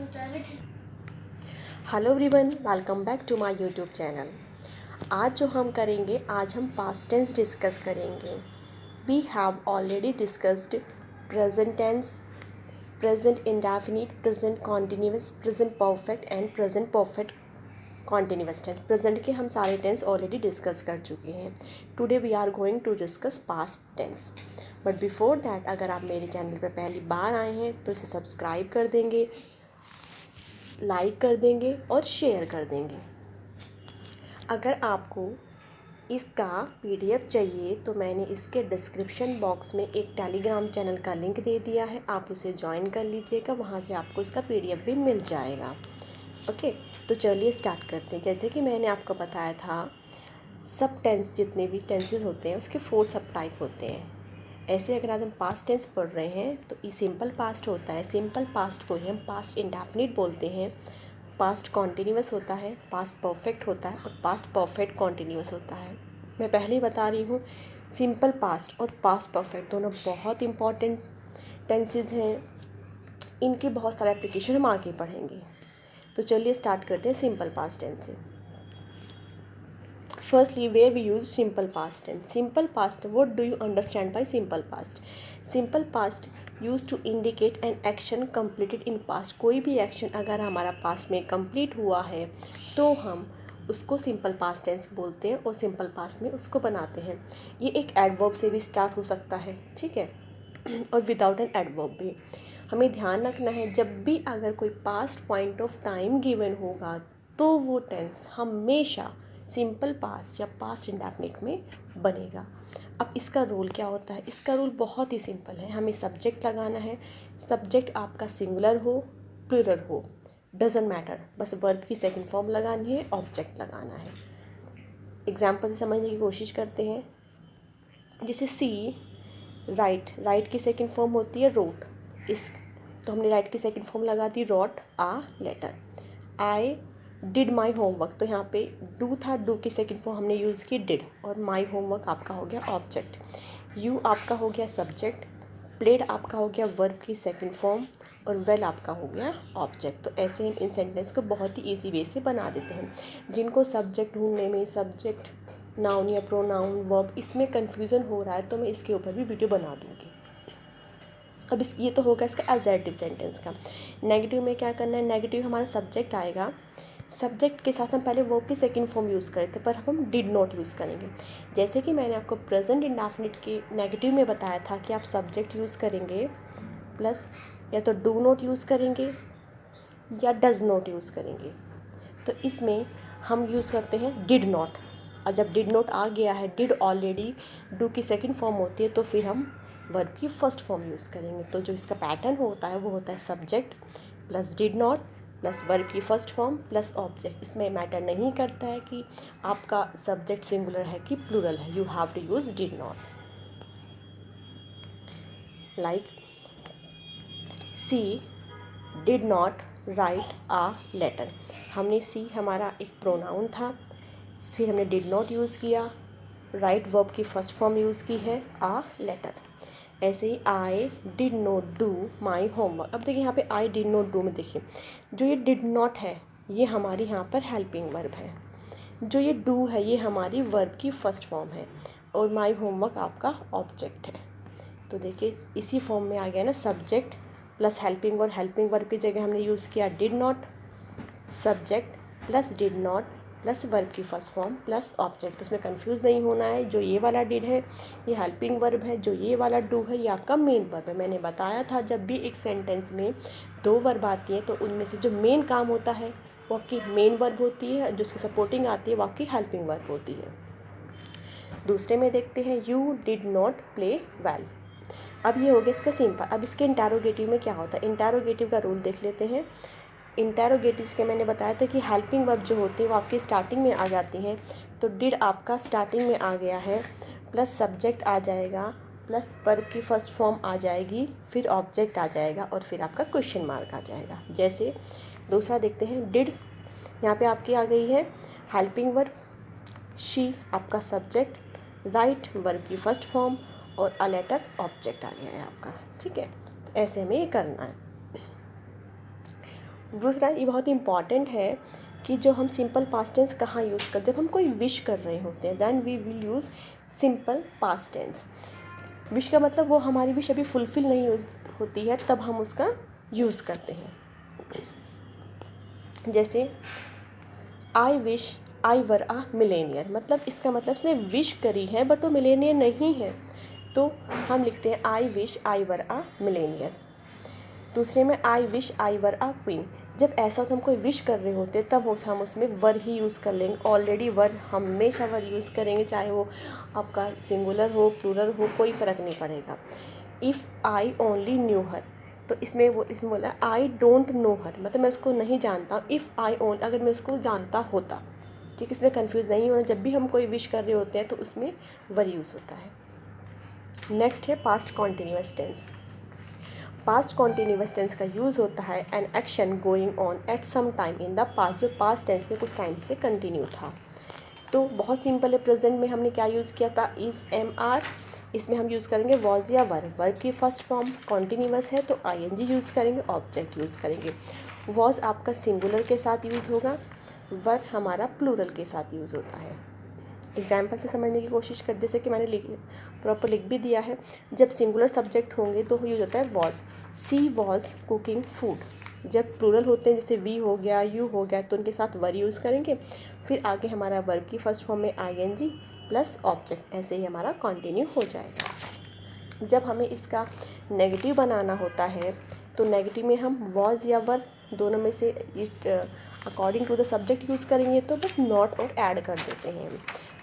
Hello everyone, welcome back to my YouTube channel. आज जो हम करेंगे, आज हम पास्ट टेंस डिस्कस करेंगे। We have already discussed present tense, present indefinite, present continuous, present perfect and present perfect continuous tense. Present के हम सारे टेंस ऑलरेडी डिस्कस कर चुके हैं। Today we are going to discuss past tense. But before that, अगर आप मेरे channel पर पहली बार आए हैं तो इसे सब्सक्राइब कर देंगे, लाइक कर देंगे और शेयर कर देंगे। अगर आपको इसका पीडीएफ चाहिए तो मैंने इसके डिस्क्रिप्शन बॉक्स में एक टेलीग्राम चैनल का लिंक दे दिया है, आप उसे ज्वाइन कर लीजिएगा, वहाँ से आपको इसका पीडीएफ भी मिल जाएगा। ओके, तो चलिए स्टार्ट करते हैं। जैसे कि मैंने आपको बताया था, सब टेंस, जितने भी टेंसेस होते हैं उसके 4 सब टाइप होते हैं। ऐसे अगर आज हम पास्ट टेंस पढ़ रहे हैं तो ये सिंपल पास्ट होता है। सिंपल पास्ट को ही हम पास्ट इंडेफिनिट बोलते हैं। पास्ट कॉन्टिन्यूस होता है, पास्ट परफेक्ट होता है और पास्ट परफेक्ट कॉन्टिन्यूस होता है। मैं पहले ही बता रही हूँ, सिंपल पास्ट और पास्ट परफेक्ट दोनों बहुत इंपॉर्टेंट टेंसेज हैं। इनकी बहुत सारे एप्लीकेशन हम आगे पढ़ेंगे। तो चलिए स्टार्ट करते हैं सिंपल पास्ट टेंस से। Firstly, where we use simple past tense. Simple past, what do you understand by simple past? Simple past used to indicate an action completed in past. कोई भी एक्शन अगर हमारा past में complete हुआ है तो हम उसको सिंपल पास्ट टेंस बोलते हैं और सिंपल पास्ट में उसको बनाते हैं। ये एक एडवर्ब से भी स्टार्ट हो सकता है, ठीक है, और विदाउट एन एडवर्ब भी। हमें ध्यान रखना है, जब भी अगर कोई past point of time given होगा तो वो टेंस हमेशा सिंपल पास्ट या पास्ट इंडेफिनिट में बनेगा। अब इसका रूल क्या होता है? इसका रूल बहुत ही सिंपल है। हमें सब्जेक्ट लगाना है। सब्जेक्ट आपका सिंगुलर हो, प्लूरल हो, डजेंट मैटर, बस वर्ब की सेकंड फॉर्म लगानी है, ऑब्जेक्ट लगाना है। एग्जाम्पल से समझने की कोशिश करते हैं। जैसे सी, राइट, राइट की सेकंड फॉर्म होती है रोट। इस तो हमने राइट की सेकंड फॉर्म लगा दी, wrote a letter. I did my homework, तो यहाँ पे डू था, डू की सेकंड फॉर्म हमने यूज़ की डिड, और माई होमवर्क आपका हो गया ऑब्जेक्ट। यू आपका हो गया सब्जेक्ट, प्लेड आपका हो गया वर्ब की सेकंड फॉर्म, और वेल आपका हो गया ऑब्जेक्ट। तो ऐसे हम इन सेंटेंस को बहुत ही ईजी वे से बना देते हैं। जिनको सब्जेक्ट ढूंढने में, सब्जेक्ट, नाउन या प्रोनाउन, वर्ब, इसमें कन्फ्यूज़न हो रहा है तो मैं इसके ऊपर भी वीडियो बना दूँगी। अब ये तो होगा इसका एजर्टिव सेंटेंस का। नेगेटिव में क्या करना है? नेगेटिव हमारा सब्जेक्ट आएगा, सब्जेक्ट के साथ हम पहले वर्ब की सेकंड फॉर्म यूज़ करे थे, पर हम डिड नॉट यूज़ करेंगे। जैसे कि मैंने आपको प्रेजेंट इंडेफिनिट के नेगेटिव में बताया था कि आप सब्जेक्ट यूज़ करेंगे प्लस या तो डू नॉट यूज़ करेंगे या डज नॉट यूज़ करेंगे। तो इसमें हम यूज़ करते हैं डिड नॉट, और जब डिड नॉट आ गया है, डिड ऑलरेडी डू की सेकंड फॉर्म होती है, तो फिर हम वर्ब की फर्स्ट फॉर्म यूज़ करेंगे। तो जो इसका पैटर्न होता है वो होता है subject plus did not plus verb की फर्स्ट फॉर्म प्लस ऑब्जेक्ट। इसमें मैटर नहीं करता है कि आपका सब्जेक्ट सिंगुलर है कि प्लूरल है, you have to use did not. Like she did not write a letter. हमने सी हमारा एक प्रोनाउन था, फिर हमने डिड नॉट यूज़ किया, राइट वर्ब की फर्स्ट फॉर्म यूज़ की है आ लेटर। ऐसे ही I did not do my homework. अब देखिए यहाँ पे आई डिड नॉट डू में देखिए, जो ये डिड नॉट है ये हमारी यहाँ पर हेल्पिंग वर्ब है, जो ये डू है ये हमारी वर्ब की फर्स्ट फॉर्म है, और माई होमवर्क आपका ऑब्जेक्ट है। तो देखिए इसी फॉर्म में आ गया ना, subject plus helping verb, helping verb की जगह हमने यूज़ किया did not, subject plus did not plus verb की फर्स्ट फॉर्म प्लस ऑब्जेक्ट। उसमें कंफ्यूज नहीं होना है, जो ये वाला डिड है ये हेल्पिंग वर्ब है, जो ये वाला डू है ये आपका मेन वर्ब है। मैंने बताया था जब भी एक सेंटेंस में 2 वर्ब आती है तो उनमें से जो मेन काम होता है वो आपकी मेन वर्ब होती है, जो उसकी सपोर्टिंग आती है वो आपकी हेल्पिंग वर्ब होती है। दूसरे में देखते हैं, you did not play well. अब ये हो गया इसका सिंपल। अब इसके इंटैरोगेटिव में क्या होता है? इंटैरोगेटिव का रूल देख लेते हैं। इंटैरोगेटिव के मैंने बताया था कि हेल्पिंग वर्ब जो होती है वो आपकी स्टार्टिंग में आ जाती हैं। तो डिड आपका स्टार्टिंग में आ गया है, प्लस सब्जेक्ट आ जाएगा, प्लस वर्ब की फर्स्ट फॉर्म आ जाएगी, फिर ऑब्जेक्ट आ जाएगा, और फिर आपका क्वेश्चन मार्क आ जाएगा। जैसे दूसरा देखते हैं, डिड यहाँ पे आपकी आ गई है हेल्पिंग वर्ब, शी आपका सब्जेक्ट, राइट वर्ब की फर्स्ट फॉर्म, और अ लेटर ऑब्जेक्ट आ गया है आपका, ठीक है। तो ऐसे में ये करना है। दूसरा ये बहुत इम्पॉर्टेंट है कि जो हम सिंपल पास्ट टेंस कहाँ यूज़ कर, जब हम कोई विश कर रहे होते हैं then we will use simple past tense. Wish का मतलब वो हमारी विश अभी फुलफ़िल नहीं होती है तब हम उसका यूज़ करते हैं। जैसे I wish I were uh Millionaire, मतलब इसका मतलब उसने विश करी है बट वो मिलेनियर नहीं है, तो हम लिखते हैं I wish I were uh Millionaire. दूसरे में I wish I were uh queen, जब ऐसा तो हम कोई विश कर रहे होते हैं तब हम उसमें वर ही यूज़ कर लेंगे। ऑलरेडी वर हमेशा वर यूज़ करेंगे, चाहे वो आपका सिंगुलर हो प्लूरल हो, कोई फ़र्क नहीं पड़ेगा। इफ़ आई ओनली न्यू हर, तो इसमें बोला आई डोंट नो हर, मतलब मैं उसको नहीं जानता। इफ़ आई ओन, अगर मैं उसको जानता होता, ठीक, इसमें कंफ्यूज नहीं होना। जब भी हम कोई विश कर रहे होते हैं तो उसमें वर यूज़ होता है। नेक्स्ट है past continuous tense. Past continuous tense का यूज़ होता है an action going on at some time in the past, जो पास्ट टेंस में कुछ टाइम से कंटिन्यू था। तो बहुत सिंपल है। प्रेजेंट में हमने क्या यूज़ किया था, इज़ एम आर, इसमें हम यूज़ करेंगे वॉज या वर, वर्ब की फर्स्ट फॉर्म। कॉन्टिन्यूअस है तो आई एन जी यूज़ करेंगे, ऑब्जेक्ट यूज़ करेंगे। वॉज आपका सिंगुलर के साथ यूज़ होगा, वर हमारा प्लूरल के साथ यूज़ होता है। एग्जाम्पल से समझने की कोशिश कर, जैसे कि मैंने प्रॉपर लिख भी दिया है। जब सिंगुलर सब्जेक्ट होंगे तो यूज़ होता है was, she was cooking food. जब प्लूरल होते हैं जैसे वी हो गया यू हो गया तो उनके साथ वर यूज़ करेंगे। फिर आगे हमारा वर्ब की फर्स्ट फॉर्म में I N G plus object, ऐसे ही हमारा कंटिन्यू हो जाएगा। जब हमें इसका नेगेटिव बनाना होता है तो नेगेटिव में हम वॉज या वर दोनों में से इस according to the subject use करेंगे, तो बस नॉट और ऐड कर देते हैं।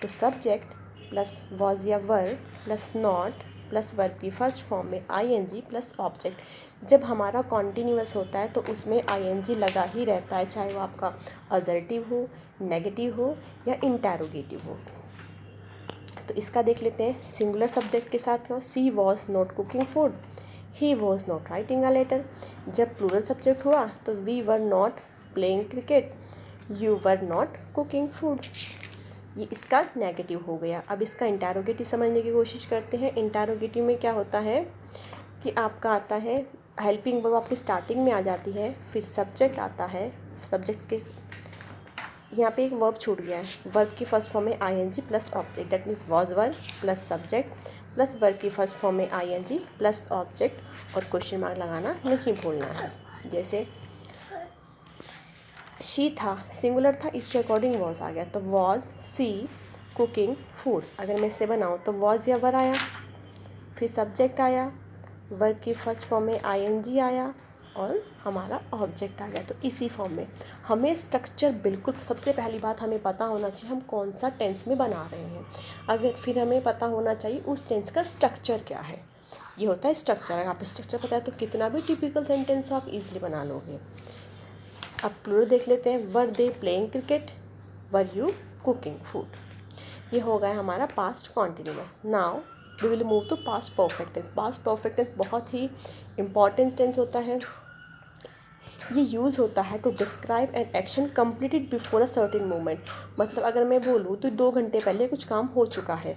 तो सब्जेक्ट प्लस वॉज या were plus not plus verb की फर्स्ट फॉर्म में I N G plus object. जब हमारा कॉन्टीन्यूअस होता है तो उसमें आई एन जी लगा ही रहता है, चाहे वो आपका असर्टिव हो, नेगेटिव हो या इंटेरोगेटिव हो। तो इसका देख लेते हैं। सिंगुलर सब्जेक्ट के साथ हो, she was not cooking food, he was not writing a letter. जब प्लूरल सब्जेक्ट हुआ तो we were not playing cricket, you were not cooking food. ये इसका नेगेटिव हो गया। अब इसका इंटेरोगेटिव समझने की कोशिश करते हैं। इंटेरोगेटिव में क्या होता है कि आपका आता है हेल्पिंग वर्ब आपकी स्टार्टिंग में आ जाती है, फिर सब्जेक्ट आता है, सब्जेक्ट के यहाँ पे एक वर्ब छूट गया है, वर्ब की फर्स्ट फॉर्म में I N G plus object, that means was verb plus subject plus verb की फर्स्ट फॉर्म में I N G plus object, और क्वेश्चन मार्क लगाना नहीं भूलना है। जैसे शी था, सिंगुलर था, इसके अकॉर्डिंग वॉज आ गया, तो वॉज सी कुकिंग फूड। अगर मैं इससे बनाऊँ तो वॉज या वर आया, फिर सब्जेक्ट आया, वर्ब की फर्स्ट फॉर्म में आई एन जी आया और हमारा ऑब्जेक्ट आ गया। तो इसी फॉर्म में हमें स्ट्रक्चर बिल्कुल, सबसे पहली बात हमें पता होना चाहिए हम कौन सा टेंस में बना रहे हैं। अगर फिर हमें पता होना चाहिए उस टेंस का स्ट्रक्चर क्या है। ये होता है स्ट्रक्चर। अगर आप स्ट्रक्चर पता है तो कितना भी टिपिकल सेंटेंस हो आप इजीली बना लोगे। अब प्लूरल देख लेते हैं। Were they playing cricket, were you cooking food. ये हो गया हमारा past continuous. Now we will move to past perfect tense. Past perfect tense बहुत ही इंपॉर्टेंट टेंस होता है। ये यूज़ होता है to describe an action completed before a certain moment. मतलब अगर मैं बोलूँ तो 2 घंटे पहले कुछ काम हो चुका है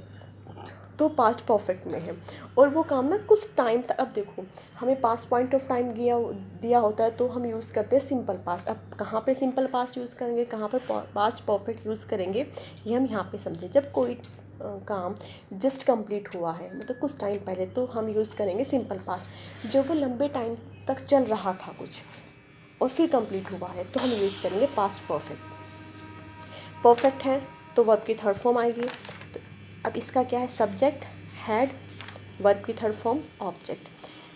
तो पास्ट परफेक्ट में है, और वो काम ना कुछ टाइम तक। अब देखो हमें पास्ट पॉइंट ऑफ टाइम दिया होता है तो हम यूज़ करते हैं सिंपल पास्ट। अब कहाँ पे सिंपल पास्ट यूज़ करेंगे, कहाँ पर पास्ट परफेक्ट यूज़ करेंगे, ये हम यहाँ पे समझें। जब कोई काम जस्ट कंप्लीट हुआ है, मतलब कुछ टाइम पहले, तो हम यूज़ करेंगे सिंपल पास्ट। जब वो लंबे टाइम तक चल रहा था कुछ और फिर कंप्लीट हुआ है तो हम यूज़ करेंगे पास्ट परफेक्ट। परफेक्ट है तो वर्ब की थर्ड फॉर्म आएगी। तो अब इसका क्या है, सब्जेक्ट हैड, वर्ब की थर्ड फॉर्म ऑब्जेक्ट।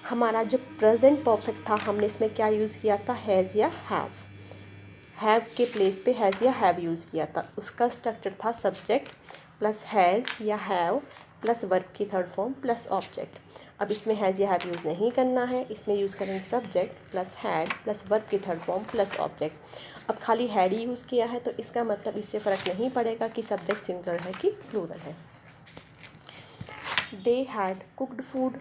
हमारा जो प्रेजेंट परफेक्ट था हमने इसमें क्या यूज़ किया था, हैज़ या हैव के प्लेस पे हैज़ या हैव यूज़ किया था। उसका स्ट्रक्चर था सब्जेक्ट प्लस हैज़ या हैव प्लस वर्ब की थर्ड फॉर्म प्लस ऑब्जेक्ट। अब इसमें हैज़ या हैव यूज़ नहीं करना है, इसमें यूज़ करेंगे subject plus had plus verb की थर्ड फॉर्म प्लस ऑब्जेक्ट। अब खाली हैड ही यूज़ किया है तो इसका मतलब इससे फ़र्क नहीं पड़ेगा कि सब्जेक्ट सिंगुलर है कि प्लूरल है। They had cooked food,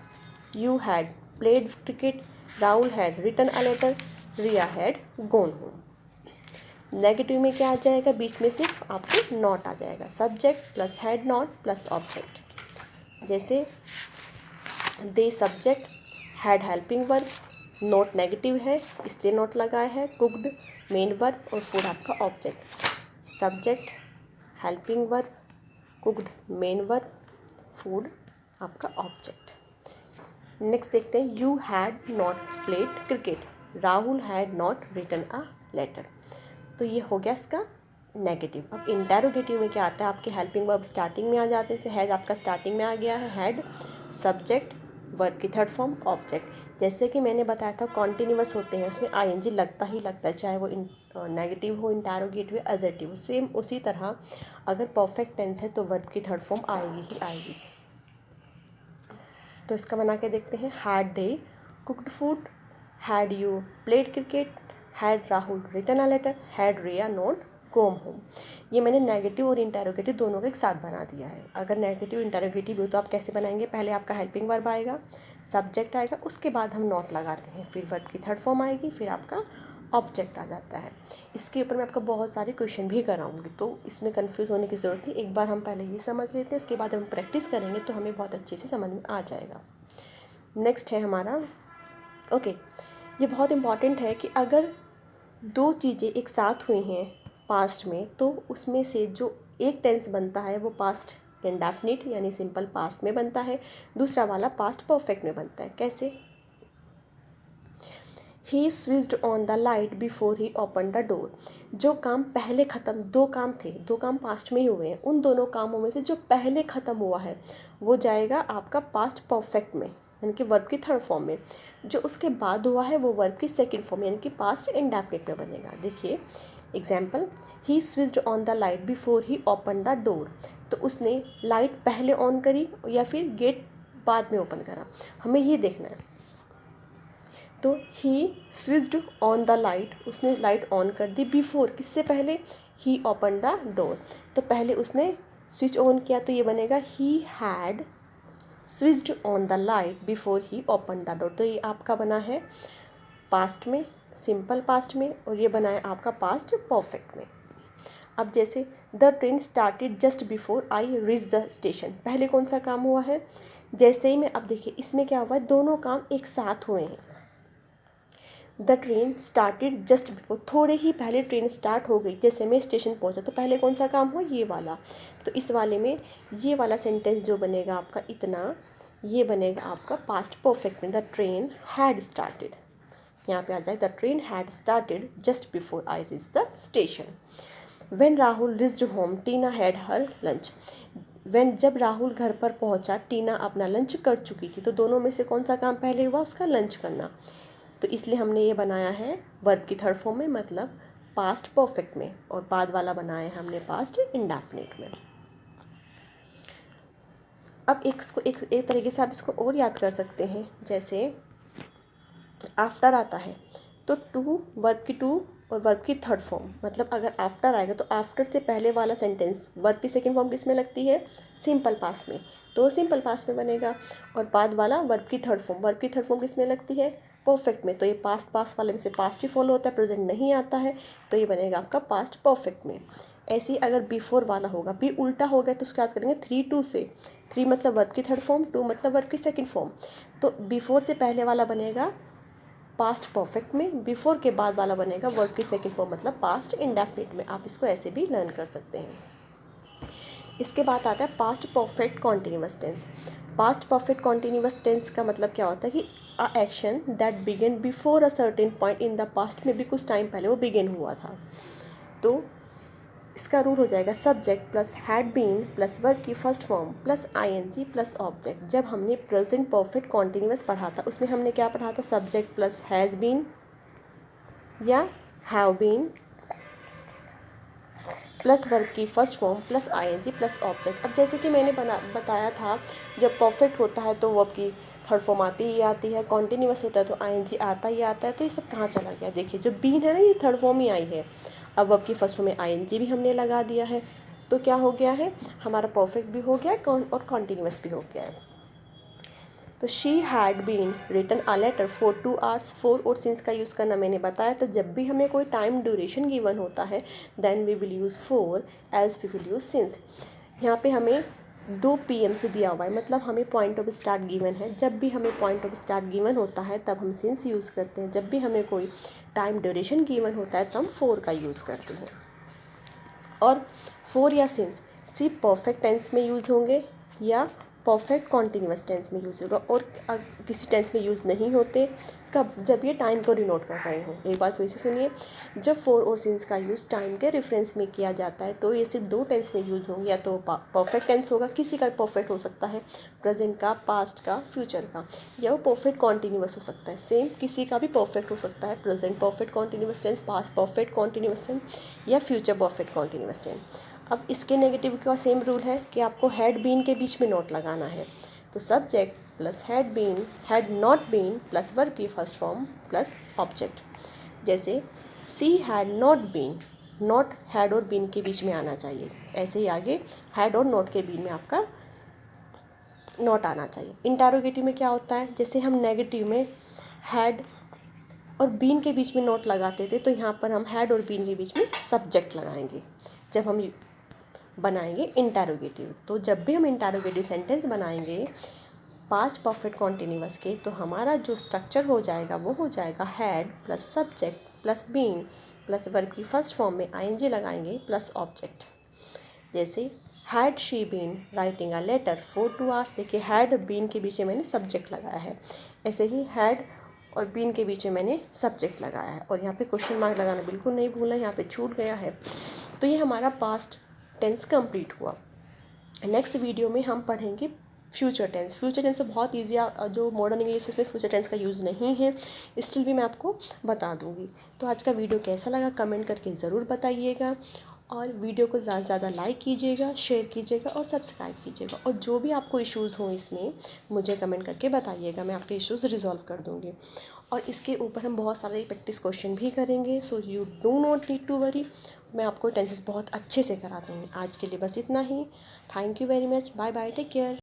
you had played cricket, Rahul had written a letter, Riya had gone home. Negative में क्या आ जाएगा, बीच में सिर्फ आपको नॉट आ जाएगा, subject plus had not plus object. जैसे they subject, had helping verb, not negative है इसलिए नोट लगाया है। कुक्ड मेन वर्ब और फूड आपका object. Subject helping verb, cooked main verb, food आपका ऑब्जेक्ट। नेक्स्ट देखते हैं, you had not played cricket, Rahul had not written a letter. तो ये हो गया इसका नेगेटिव। अब इंटेरोगेटिव में क्या आता है, आपके हेल्पिंग वर्ब स्टार्टिंग में आ जाते हैं। हैज़ आपका स्टार्टिंग में आ गया है, हैड सब्जेक्ट वर्ब की थर्ड फॉर्म ऑब्जेक्ट। जैसे कि मैंने बताया था कॉन्टिन्यूअस होते हैं, उसमें आईएनजी लगता ही लगता है, चाहे वो नेगेटिव हो, इंटेरोगेटिव या एडजेक्टिव। सेम उसी तरह अगर परफेक्ट टेंस है तो वर्ब की थर्ड फॉर्म आएगी ही आएगी। तो इसका बना के देखते हैं, had they cooked food, had you played cricket, had Rahul written a letter, had Riya not gone home. ये मैंने नेगेटिव और इंटेरोगेटिव दोनों का एक साथ बना दिया है। अगर नेगेटिव इंटेरोगेटिव हो तो आप कैसे बनाएंगे, पहले आपका हेल्पिंग वर्ब आएगा, सब्जेक्ट आएगा, उसके बाद हम नॉट लगाते हैं, फिर वर्ब की थर्ड फॉर्म आएगी, फिर आपका ऑब्जेक्ट आ जाता है। इसके ऊपर मैं आपको बहुत सारे क्वेश्चन भी कराऊंगी, तो इसमें कंफ्यूज होने की ज़रूरत नहीं। एक बार हम पहले ये समझ लेते हैं, उसके बाद हम प्रैक्टिस करेंगे तो हमें बहुत अच्छे से समझ में आ जाएगा। नेक्स्ट है हमारा ओके, ये बहुत इम्पॉर्टेंट है कि अगर दो चीज़ें एक साथ हुई हैं पास्ट में, तो उसमें से जो एक टेंस बनता है वो पास्ट इंडेफिनिट यानी सिंपल पास्ट में बनता है, दूसरा वाला पास्ट परफेक्ट में बनता है। कैसे, he switched on the light before he open the door. जो काम पहले ख़त्म, दो काम थे, दो काम पास्ट में ही हुए हैं, उन दोनों कामों में से जो पहले ख़त्म हुआ है वो जाएगा आपका पास्ट परफेक्ट में यानी कि वर्ब की थर्ड फॉर्म में। जो उसके बाद हुआ है वो वर्ब की सेकंड फॉर्म यानी कि पास्ट इंडेफिनिट में बनेगा। देखिए example, he switched on the light before he open the door. तो उसने लाइट पहले ऑन करी या फिर गेट बाद में ओपन करा, हमें ये देखना है। तो ही स्विच्ड ऑन द लाइट, उसने लाइट ऑन कर दी, बिफोर किससे पहले, ही ओपन द डोर। तो पहले उसने स्विच ऑन किया तो ये बनेगा he had switched on the light before he open the door. तो ये आपका बना है पास्ट में, सिंपल पास्ट में, और ये बना है आपका पास्ट परफेक्ट में। अब जैसे the train started just before I reach the station, पहले कौन सा काम हुआ है, जैसे ही मैं, अब देखिए इसमें क्या हुआ है, दोनों काम एक साथ हुए हैं। The train started just before, थोड़े ही पहले ट्रेन स्टार्ट हो गई, जैसे मैं स्टेशन पहुंचा, तो पहले कौन सा काम हुआ, ये वाला। तो इस वाले में ये वाला सेंटेंस जो बनेगा आपका इतना, ये बनेगा आपका पास्ट परफेक्ट में, द ट्रेन हैड स्टार्टेड। यहाँ पे आ जाए the train had started just before I reach the station. When Rahul reached home Tina had her lunch. जब राहुल घर पर पहुंचा, टीना अपना लंच कर चुकी थी। तो दोनों में से कौन सा काम पहले हुआ, उसका लंच करना। तो इसलिए हमने ये बनाया है वर्ब की थर्ड फॉर्म में, मतलब पास्ट परफेक्ट में, और बाद वाला बनाया है हमने पास्ट इंडेफिनिट में। अब एक तरीके से आप इसको और याद कर सकते हैं, जैसे आफ्टर आता है तो टू वर्ब की टू और वर्ब की थर्ड फॉर्म, मतलब अगर आफ्टर आएगा तो आफ्टर से पहले वाला सेंटेंस वर्ब की सेकंड फॉर्म किस में लगती है, सिंपल पास्ट में, तो सिंपल पास्ट में बनेगा। और बाद वाला वर्ब की थर्ड फॉर्म किस में लगती है, परफेक्ट में। तो ये पास्ट वाले में से पास्ट ही फॉलो होता है, प्रेजेंट नहीं आता है, तो ये बनेगा आपका पास्ट परफेक्ट में। ऐसे ही अगर बिफोर वाला होगा, बी उल्टा हो गया तो उसको याद करेंगे 3 से। 3 मतलब वर्ब की थर्ड फॉर्म, 2 मतलब वर्ब की सेकंड फॉर्म। तो बिफोर से पहले वाला बनेगा पास्ट परफेक्ट में, बिफोर के बाद वाला बनेगा वर्ब की सेकंड फॉर्म, मतलब पास्ट इंडेफिनिट में। आप इसको ऐसे भी लर्न कर सकते हैं। इसके बाद आता है past perfect continuous tense. Past perfect continuous tense का मतलब क्या होता है कि a action that begin before a certain point in the past में भी कुछ टाइम पहले वो बिगिन हुआ था। तो इसका रूल हो जाएगा subject plus had been plus verb की first form plus ING plus object. जब हमने प्रेजेंट परफेक्ट कॉन्टिन्यूअस पढ़ा था उसमें हमने क्या पढ़ा था, सब्जेक्ट प्लस हैज़ बीन या हैव बीन प्लस वर्ब की first form plus ING plus object. अब जैसे कि मैंने बताया था, जब परफेक्ट होता है तो वर्ब की थर्ड फॉर्म आती ही आती है, कॉन्टिन्यूअस होता है तो आईएनजी आता ही आता है। तो ये सब कहाँ चला गया, देखिए जो बीन है ना, ये थर्ड फॉर्म ही आई है। अब वर्ब की फर्स्ट फॉर्म में आईएनजी भी हमने लगा दिया है, तो क्या हो गया है, हमारा परफेक्ट भी हो गया है और कॉन्टिन्यूअस भी हो गया है। तो she had been written a letter for 2 hours। For और सिंस का यूज़ करना मैंने बताया। तो जब भी हमें कोई टाइम ड्यूरेशन गिवन होता है then we will use for, else we will use since. यहाँ पे हमें 2 PM से दिया हुआ है, मतलब हमें पॉइंट ऑफ स्टार्ट गिवन है। जब भी हमें पॉइंट ऑफ स्टार्ट गिवन होता है तब हम सिंस यूज़ करते हैं। जब भी हमें कोई टाइम ड्यूरेशन गिवन होता है तो हम फोर का यूज़ करते हैं। और फोर या सिंस सिर्फ परफेक्ट टेंस में यूज़ होंगे या परफेक्ट कॉन्टिन्यूस टेंस में यूज़ होगा, और किसी टेंस में यूज़ नहीं होते कब, जब ये टाइम को डिनोट कर रहे हों। एक बार फिर से सुनिए, जब फोर और सिंस का यूज़ टाइम के रेफरेंस में किया जाता है तो ये सिर्फ 2 टेंस में यूज़ होंगे, या तो परफेक्ट टेंस होगा, किसी का परफेक्ट हो सकता है, प्रेजेंट का, पास्ट का, फ्यूचर का, या वो परफेक्ट कॉन्टिन्यूस हो सकता है। सेम किसी का भी परफेक्ट हो सकता है, present perfect continuous tense, past perfect continuous tense, या फ्यूचर परफेक्ट कॉन्टिन्यूस टेंस। अब इसके नेगेटिव का सेम रूल है कि आपको हैड बीन के बीच में नोट लगाना है। तो subject plus had been, had not been plus verb की फर्स्ट फॉर्म प्लस ऑब्जेक्ट। जैसे she had not been, not had और बीन के बीच में आना चाहिए, ऐसे ही आगे हैड और नॉट के बीच में आपका नॉट आना चाहिए। इंटरोगेटिव में क्या होता है, जैसे हम नेगेटिव में हैड और बीन के बीच में नोट लगाते थे, तो यहाँ पर हम हैड और बीन के बीच में सब्जेक्ट लगाएंगे जब हम बनाएंगे इंटरोगेटिव। तो जब भी हम इंटरोगेटिव सेंटेंस बनाएंगे पास्ट परफेक्ट कॉन्टिन्यूअस के, तो हमारा जो स्ट्रक्चर हो जाएगा वो हो जाएगा had plus subject plus been plus verb की फर्स्ट फॉर्म में आईएनजी लगाएंगे प्लस ऑब्जेक्ट। जैसे had she been writing a letter for 2 hours, देखिए हैड बीन के बीच में मैंने सब्जेक्ट लगाया है। ऐसे ही हैड और बीन के बीच में मैंने सब्जेक्ट लगाया है, और यहाँ पे क्वेश्चन मार्क लगाना बिल्कुल नहीं भूलना, यहाँ पे छूट गया है। तो ये हमारा पास्ट टेंस कंप्लीट हुआ। नेक्स्ट वीडियो में हम पढ़ेंगे फ्यूचर टेंस। फ्यूचर टेंस तो बहुत ईजी है, जो मॉडर्न इंग्लिश इसमें फ्यूचर टेंस का यूज़ नहीं है, स्टिल भी मैं आपको बता दूंगी। तो आज का वीडियो कैसा लगा कमेंट करके ज़रूर बताइएगा, और वीडियो को ज़्यादा से ज़्यादा लाइक कीजिएगा, शेयर कीजिएगा और सब्सक्राइब कीजिएगा। और जो भी आपको इश्यूज़ हों इसमें मुझे कमेंट करके बताइएगा, मैं आपके इश्यूज़ रिजॉल्व कर दूँगी। और इसके ऊपर हम बहुत सारे प्रैक्टिस क्वेश्चन भी करेंगे, so you do not need to worry. मैं आपको टेंसेस बहुत अच्छे से करा दूँगी। आज के लिए बस इतना ही। Thank you very much, bye bye, take care.